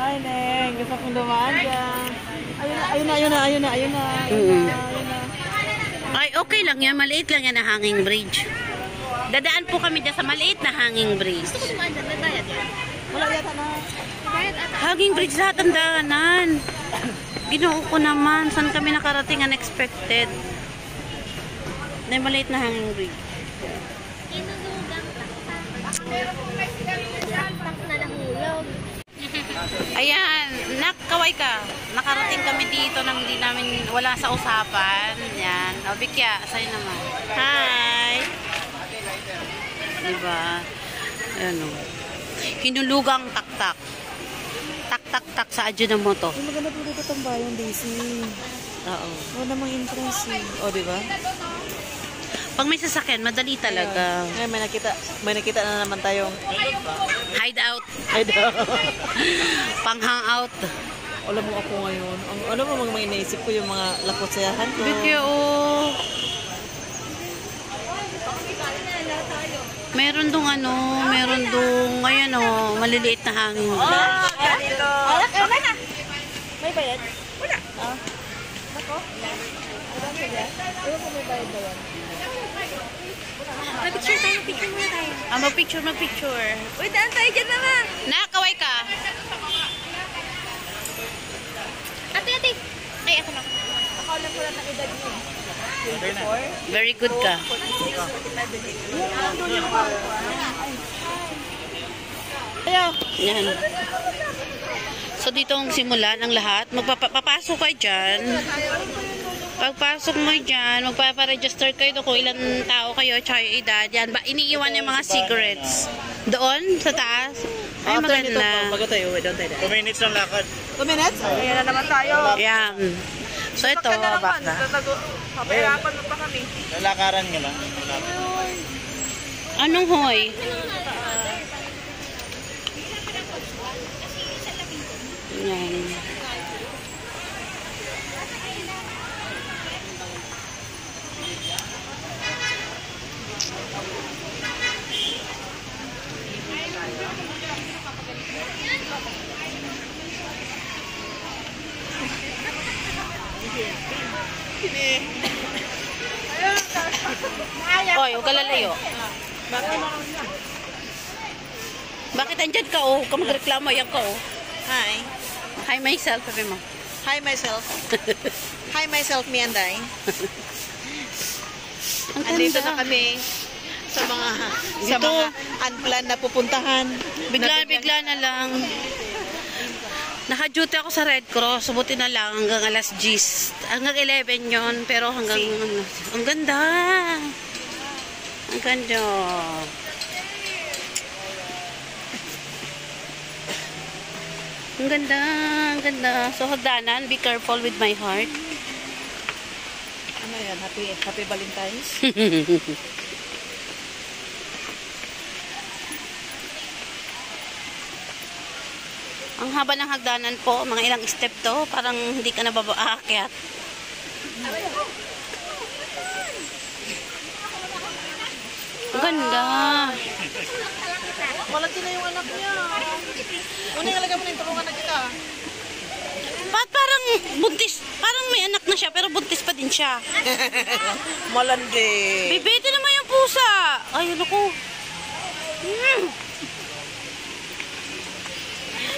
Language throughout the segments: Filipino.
Hi, Neng. Gusto kong dumaan dyan. Ayun na. Ay, okay lang yan. Maliit lang yan na hanging bridge. Dadaan po kami dyan sa maliit na hanging bridge. Gusto ko dumaan dyan. Nadayad yan. Wala yata na. Hanging bridge lahat ang daanan. Ginoo ko naman. Saan kami nakarating unexpected? Na maliit na hanging bridge. Inunugang tak na nahulog. Ayan, nakaway ka. Nakarating kami dito nang hindi namin wala sa usapan. Yan. O, Bikya, sa'yo naman. Hi! Diba? Ayan o. Hinulugang tak-tak. Tak-tak-tak sa Ajinomoto. Ay, maganda po dito tambayan, Daisy. Oo. Wala namang entrance eh. O, diba? Pag may sasakyan, madali talaga. Ngayon, may nakita na naman tayong Hideout. hideout. Pang hangout. Alam mo ako ngayon. Ano mo mga inaisip ko yung mga lakotsayahan ko. Bikya o. Meron dong ngayon o, maliliit na hangin. Dito. May bayad? Wala. Nako. Ano po may bayad ba yan? Mag-picture tayo. Picture muna tayo. Mag-picture. Uy, daan tayo dyan naman. Nakaway ka. Ate. Ay, ako na. Akala ko lang na edad niyo. 24? Very good ka. Ayaw. Yan. So, dito ang simulan ang lahat. Magpapasok kayo dyan. Pagpasok mo dyan, magpaparegister kayo kung ilang tao kayo, tsaka yung edad. Yan, iniiwan yung mga cigarettes. Doon, sa taas. Ay, maganda. Bago tayo, doon tayo. 2 minutes lang lakad. 2 minutes? Ayan na naman tayo. Yan. So, ito, back na. Papahirapan mo pa kami. Lalakaran nyo lang. Anong hoy? Yan. Hoy, huwag ka lalayo. Bakit andyan ka oh? Huwag ka magreklamo, yan ka oh. Hi. Hi myself, sabi mo. Hi myself. Hi myself, Mianday. Ang Andito ganda. na kami sa mga Dito. unplanned na pupuntahan. Bigla na lang. Naka-duty ako sa Red Cross. Buti na lang hanggang alas 10. Hanggang 11 yon, pero hanggang ang ganda. Ang ganda. Ang ganda, ang ganda. So hagdanan, be careful with my heart. Ano yan? Happy Valentine's? Ang haba ng hagdanan po, mga ilang step to, parang hindi ka na aakyat. Ang ganda. Malaki na yung anak niya. Una yung alaga mo na yung tulungan na kita. Ba't parang buntis, parang may anak na siya, pero buntis pa din siya. Malandi. Bibete naman yung pusa. Ay, ano ko.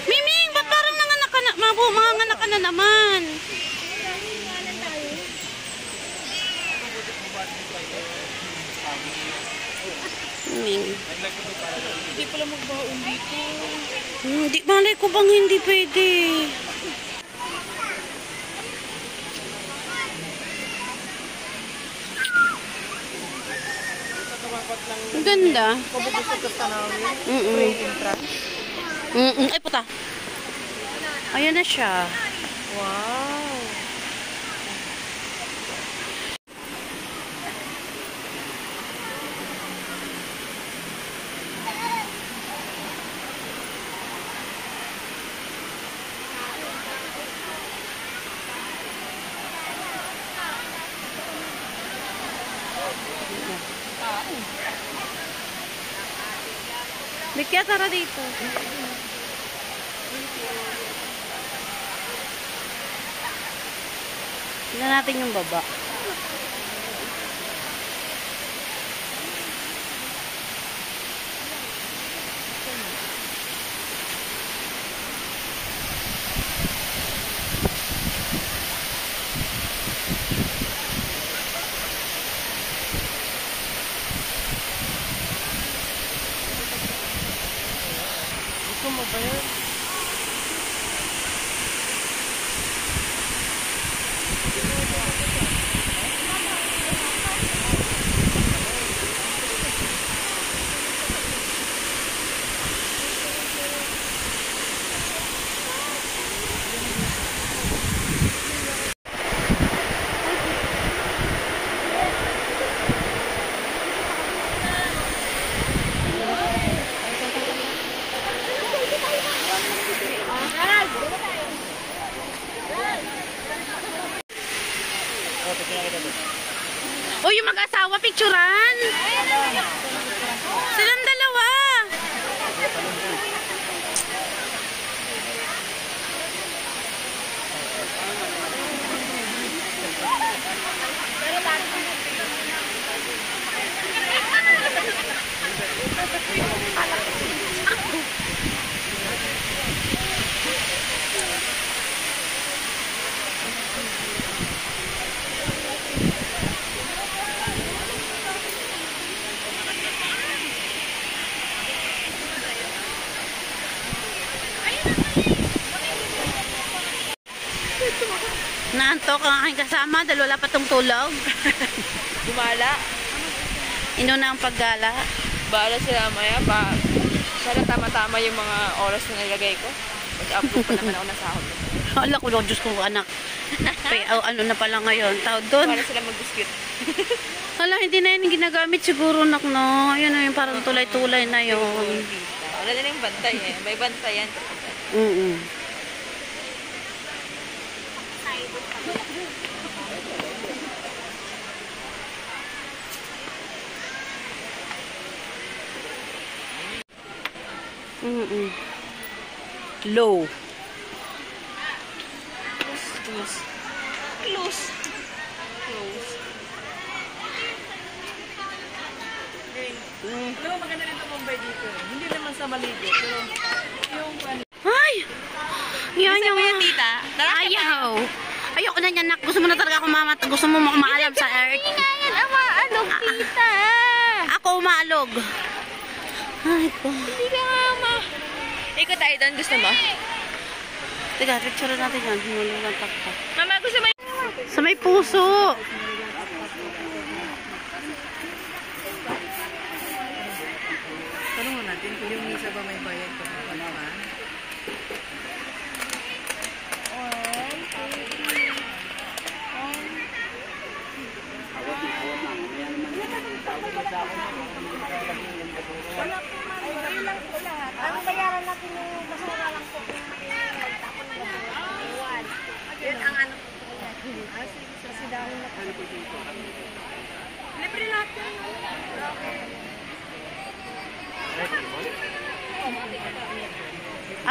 Miming, ba't parang nanganak ka na, manganak ka na naman? Miming. Hindi pala magbaon dito. Hindi, malay ko bang hindi pwede. Ang ganda. Pabubusog ka tanawin. Mm-mm. Free entrance. Ay, puta. Ayan na siya. Wow. Bikya, tara dito. Tignan natin yung baba. Gusto mo ba yan? Oh, pagkina kita doon. Oh, yung mag-asawa, picturean. Silang dalawa. Naantok ang aking kasama dahil wala pa tong tulog. Gumala. Inuna ang paggala. Bahala sila maya pa. Sana tama-tama yung mga oras na nilagay ko. Mag-upload pa naman ako na sahod. Wala ko lang, Diyos ko anak. Ano na pala ngayon? Tawag doon. Para sila mag-biscuit. Wala, hindi na yan ginagamit siguro, nak, no? Yan na yung parang tulay-tulay na yun. Wala na yung bantay eh. May bantay yan. Low. Close. Close. Close. Alam mo, maganda rin ang Mumbai dito. Hindi naman sa maligo, pero yung ano. Ay! Yan Gusto yung... mo yan, tita? Ayaw. Ayoko na yan, nak. Gusto mo na talaga kumamat. Gusto mo maalam sa earth. Hindi nga yan. Alog, tita. Ako umaalog. Ay, ko. Hindi ka nga, ma. Ikot tayo doon. Gusto mo? Teka, picture natin yan. Hinulang takta. Mama, gusto mo yan? Sa may puso. Tanong mo natin kung yung misa ba may bayad pa ano ba? Ang bayaran natin yung basura lang po. Magtapon na lang. Yun ang ano. Kasi dahil na po. Libre lahat yan.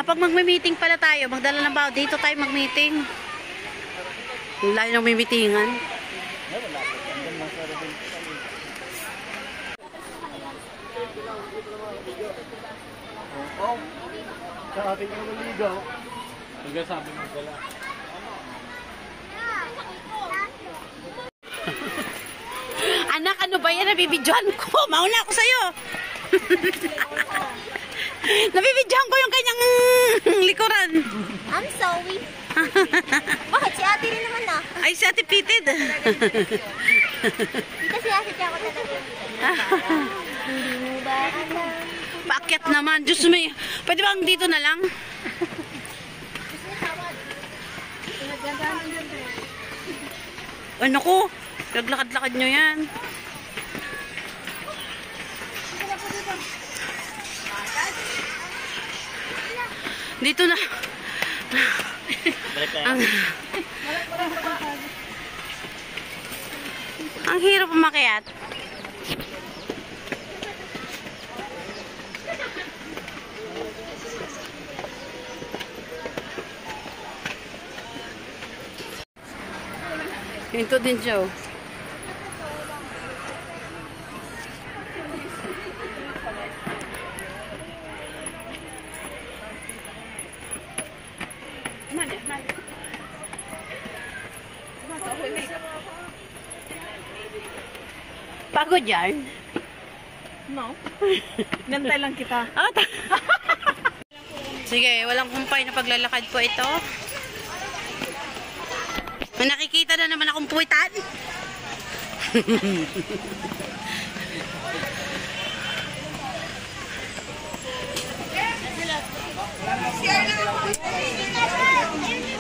Pag magme-meeting pala tayo, magdala ng bao. Dito tayo mag-meeting. Layo ng may-meetingan. Oh, sa ating naliligaw. Nagsasabi mo pala. Anak, ano ba yan? Nabibidyohan ko. Mauna ako sa'yo. Nabibidyohan ko yung kanyang likuran. I'm sorry. Bakit? Si ate rin naman ah. Ay, si Ate Pitid. Dito si ate ako talaga. Hindi mo ba alam? Paakyat naman. Diyos may... Pwede bang dito na lang? Ano ko? Naglakad-lakad nyo yan. Dito na. Balik tayo. Ang hirap umakyat. Ito din siya, oh. Pagod yan? No. Nantay lang kita. Ah, sige, walang kumpay na paglalakad po ito. May nakikita na naman akong puwitan.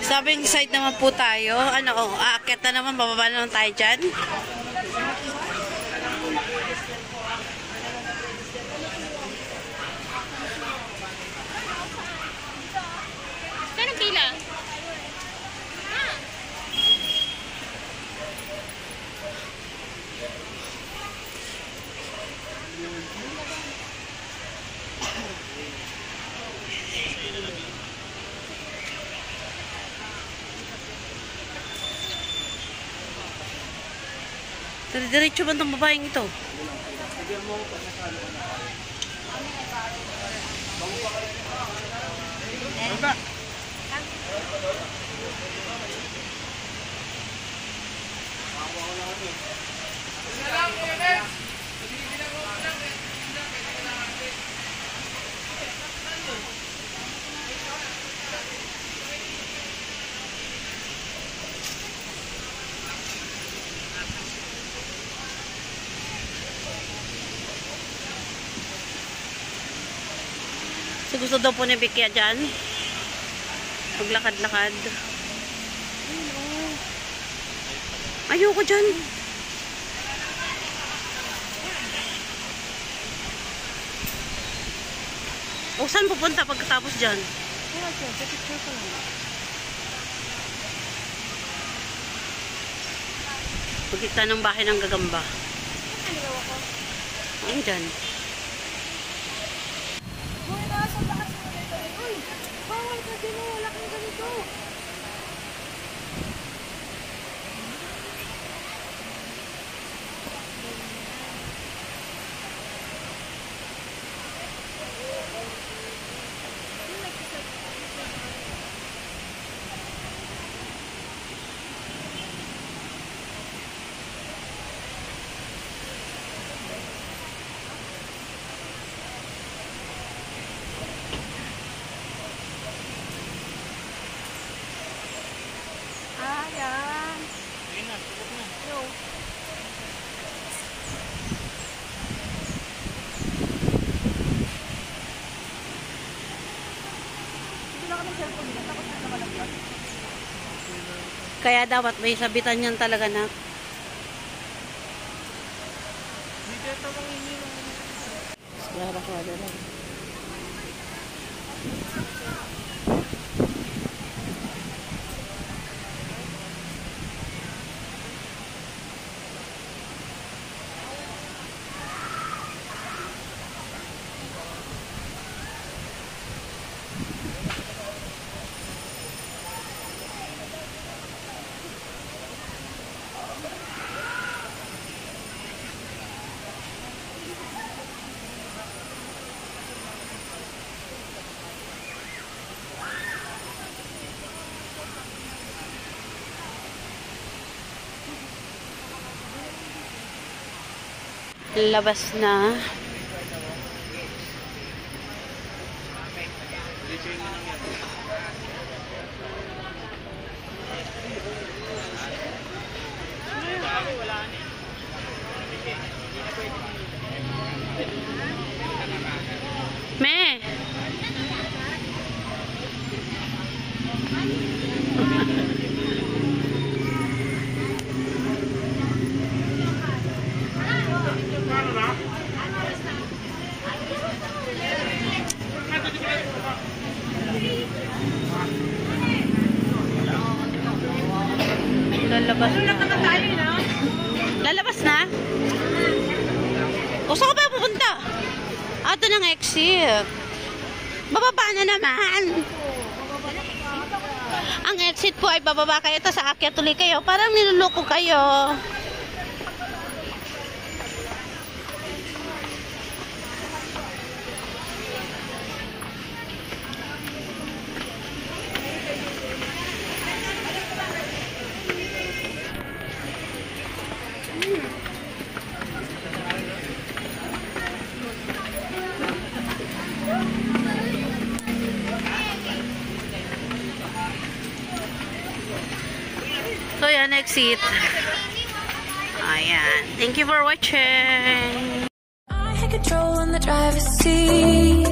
Sabing side naman po tayo. Ano, oh, aakyat na naman, bababa na naman tayo dyan. Saan ang pila? Diretso ba itong babaeng ito? So, gusto daw po ni Vicky dyan. Maglakad-lakad. Ayoko dyan. O, saan pupunta pagkatapos dyan? Pagkita ng bahay ng gagamba. Ano dyan? Uy, nasa lakas mo dito. Uy, bawal ka din. Wala kang ganito. Ayan. Yo. Kaya dapat may sabitan yan talaga na. Clara Clara lang. Labas na. Me. Lalabas na. Lalabas na? O, saan ka ba pupunta? Ito ng exit. Bababa na naman. Ang exit po ay bababa kayo to sa akyat tuloy kayo. Parang niluloko kayo. So, yan, exit. Ayan. Thank you for watching. I had control on the driver's seat,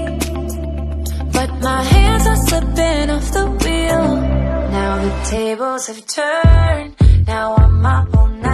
but my hands are slipping off the wheel. Now the tables have turned. Now I'm my own.